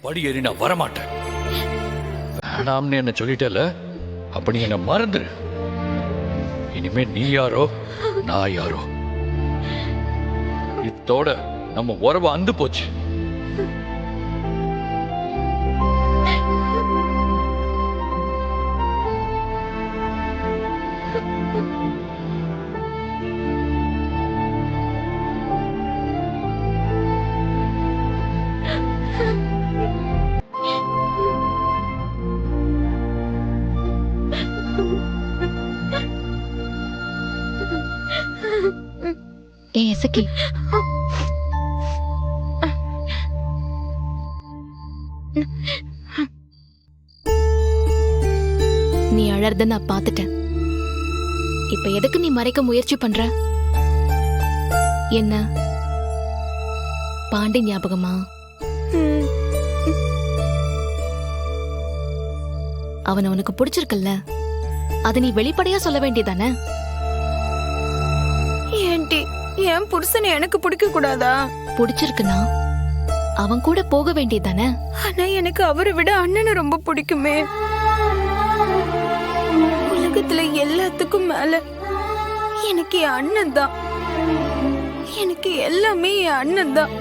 படி ஏறி நான் வரமாட்டேன். வேணாம்னு என்ன சொல்லிட்டல, அப்ப நீ என்ன மறந்துரு. இனிமே நீ யாரோ நான் யாரோ, இத்தோட நம்ம உறவு அந்து போச்சு. இசக்கி, நீ அழறத நான் பாத்துட்டேன். இப்ப எதுக்கு நீ மறைக்க முயற்சி பண்ற? என்ன பாண்டி ஞாபகமா? அவனை உனக்கு பிடிச்சிருக்குல்ல, அத நீ வெளிப்படையா சொல்ல வேண்டியதானே? ஏன்டி என் புருஷனை எனக்கு பிடிக்க கூடாதா? பிடிச்சிருக்குன்னா அவன் கூட போக வேண்டியதானே? ஆனா எனக்கு அவரை விட அண்ணனை ரொம்ப பிடிக்குமே. உலகத்துல எல்லாத்துக்கும் மேல எனக்கு என் அண்ணன் தான். எனக்கு எல்லாமே என் அண்ணன் தான்.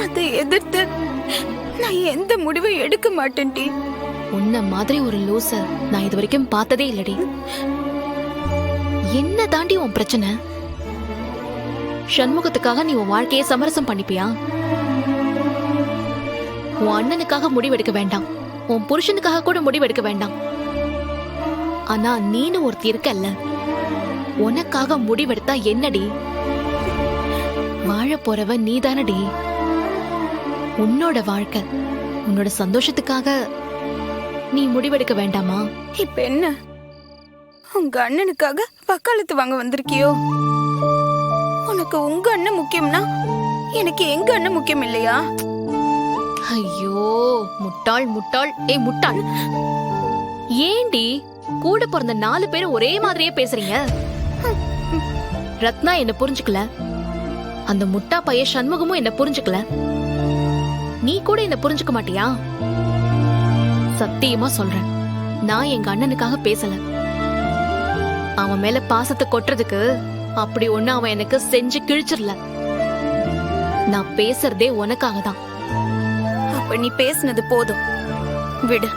அதை எதிர்த்து நான் எந்த முடிவை எடுக்க மாட்டேன்டி. உன்ன மாதிரி ஒரு லூச நான் இது வரைக்கும் பார்த்ததே இல்லடி. என்ன தாண்டி உன் பிரச்சனை? சண்முகத்துக்காக நீ உன் வாழ்க்கையை சமரசம் பண்ணிப்பியா? உன் அண்ணனுக்காக முடிவெடுக்க வேண்டாம், உன் புருஷனுக்காக கூட முடிவெடுக்க வேண்டாம். ஆனா நீனு ஒருத்தி இருக்கல்ல, உனக்காக முடிவெடுத்தா என்னடி? வாழ போறவ நீதானடி. உன்னோட வாழ்க்கை, உன்னோட சந்தோஷத்துக்காக நீ முடிவெடுக்க வேண்டாமா? இப்ப என்ன, உங்க அண்ணனுக்காக வக்காலத்து வாங்க வந்திருக்கியோ? உனக்கு உங்க அண்ணன் முக்கியம்னா எனக்கு எங்க அண்ணன் முக்கியம் இல்லையா? ஐயோ முட்டாள் முட்டாள். முட்டாள், ஏண்டி கூட பிறந்த 4 பேரும் ஒரே மாதிரியே பேசுறீங்க? ரத்னா என்ன புரிஞ்சுக்கல, அந்த முட்டா பைய சண்முகமும் என்ன புரிஞ்சுக்கல. நீ கூட என்ன புரிஞ்சுக்க மாட்டியா? சத்தியமா சொல்றேன், நான் எங்க அண்ணனுக்காக பேசல. அவன் மேல பாசத்தை கொட்டுறதுக்கு அப்படி ஒண்ணு அவன் எனக்கு செஞ்சு கிழிச்சிடல. நான் பேசுறதே உனக்காக தான். அப்ப நீ பேசுனது போதும், விடு.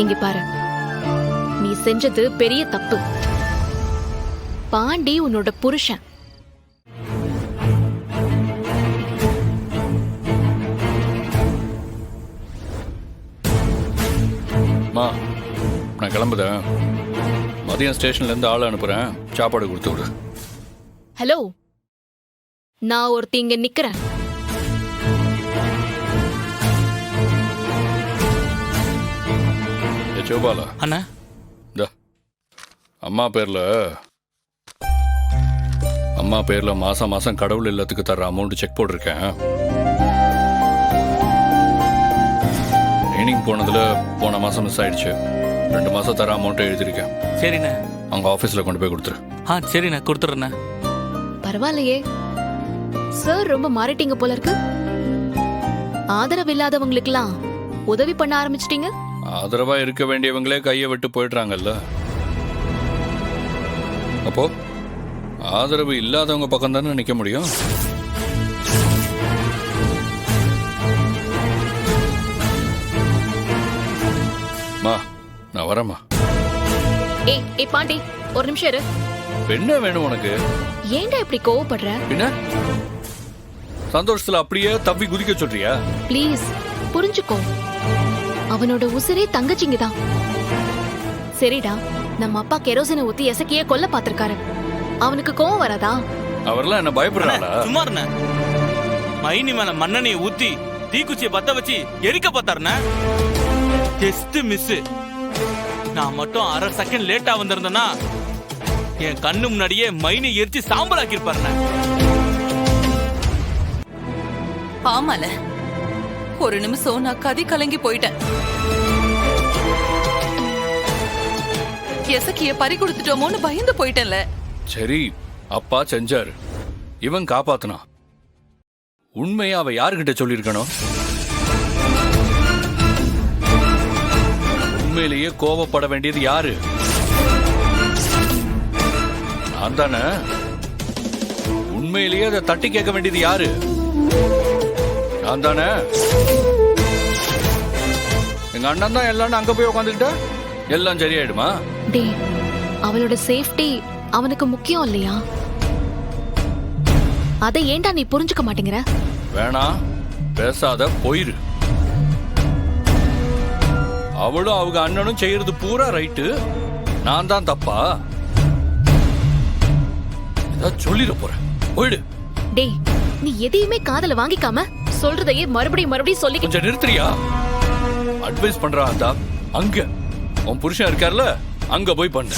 இங்க பாரு, நீ செஞ்சது பெரிய தப்பு. பாண்டி உன்னோட புருஷன். நான் கிளம்புதேன். மதியம் ஸ்டேஷன்ல இருந்து ஆள் அனுப்புறேன், சாப்பாடு கொடுத்து விடு. ஹலோ, நான் ஒருத்தி இங்க நிக்கிறேன். சோபாலா அண்ணா, இந்த அம்மா பேர்ல மாசம் மாசம் கடவுள் இல்லத்துக்கு தர்ற அமௌண்ட் செக் போட்டிருக்கேன். ட்ரைனிங் போனதுல போன மாசம் மிஸ் ஆயிடுச்சு. 2 மாசம் தர அமௌண்ட் எழுதிருக்கேன். சரிண்ணா. அவங்க ஆபீஸ்ல கொண்டு போய் கொடுத்துரு. சரிண்ணா, கொடுத்துறேண்ணா. பரவாயில்லையே சார், ரொம்ப மாறிட்டீங்க போல இருக்கு. ஆதரவு இல்லாதவங்களுக்கெல்லாம் உதவி பண்ண ஆரம்பிச்சிட்டீங்க. ஆதரவா இருக்க வேண்டியவங்களே கையை விட்டு போயிடுறாங்கல்ல. அப்போ ஆதரவு இல்லாதவங்க பக்கம் தானே நிக்க முடியும். மா, நான் வரேம்மா. ஏய் பாண்டி, ஒரு நிமிஷம் இரு. என்ன வேணும் உனக்கு? ஏன்டா இப்படி கோவப்படுற? என்ன சந்தோஷத்துல அப்படியே தப்பி குதிக்க சொல்றியா? ப்ளீஸ் புரிஞ்சுக்கோ, அவனோட உசிரே தங்கச்சிங்க தான். சரிடா, நம்ம அப்பா கெரோசினை ஊத்தி எசக்கியே கொல்ல பாத்திருக்காரு. அவனுக்கு கோவம் வராதா? அவர்லாம் என்ன பயப்படுறாளா? சும்மா இருண்ண. மைனி மேல மண்ணெண்ணையை ஊத்தி தீக்குச்சியை பத்த வச்சு எரிக்க பார்த்தாருண்ண. Just miss. நான் மட்டும் 1/2 செகண்ட் லேட்டா வந்திருந்தேன்னா என் கண்ணு முன்னாடியே மைனி எரிச்சு சாம்பலாக்கி இருப்பாருண்ண. ஆமால, ஒரு நிமிஷம் நான் கதி கலங்கி போயிட்டேன். எசக்கிய பறி கொடுத்துட்டோமோன்னு பயந்து போயிட்டேன்ல. சரி, அப்பா செஞ்சாரு, இவன் காப்பாத்துனா. உண்மையை அவ யாருகிட்ட சொல்லியிருக்கணும்? உண்மையிலேயே கோபப்பட வேண்டியது யாரு? நான் தானே. உண்மையிலேயே அதை தட்டி கேட்க வேண்டியது யாரு? நான் தானே. எங்க அண்ணன் தான் எல்லாம் அங்க போய் உட்காந்துக்கிட்டா எல்லாம் சரியாயிடுமா? டே, அவளோட சேஃப்டி அவனுக்கு முக்கியம் இல்லையா? அதை ஏன்டா நீ புரிஞ்சுக்க மாட்டேங்கிற? வேணாம், பேசாத, போயிரு. அவளும் அவங்க அண்ணனும் செய்யறது பூரா ரைட்டு, நான் தான் தப்பா? சொல்லிட போறேன், போயிடு. டேய், நீ எதையுமே காதல வாங்கிக்காம சொல்றதையே மறுபடியும் மறுபடியும் சொல்லி கொஞ்சம் நிறுத்துறியா? அட்வைஸ் பண்றான் அங்க உன் புருஷன் இருக்கார்ல, அங்க போய் பண்ணு.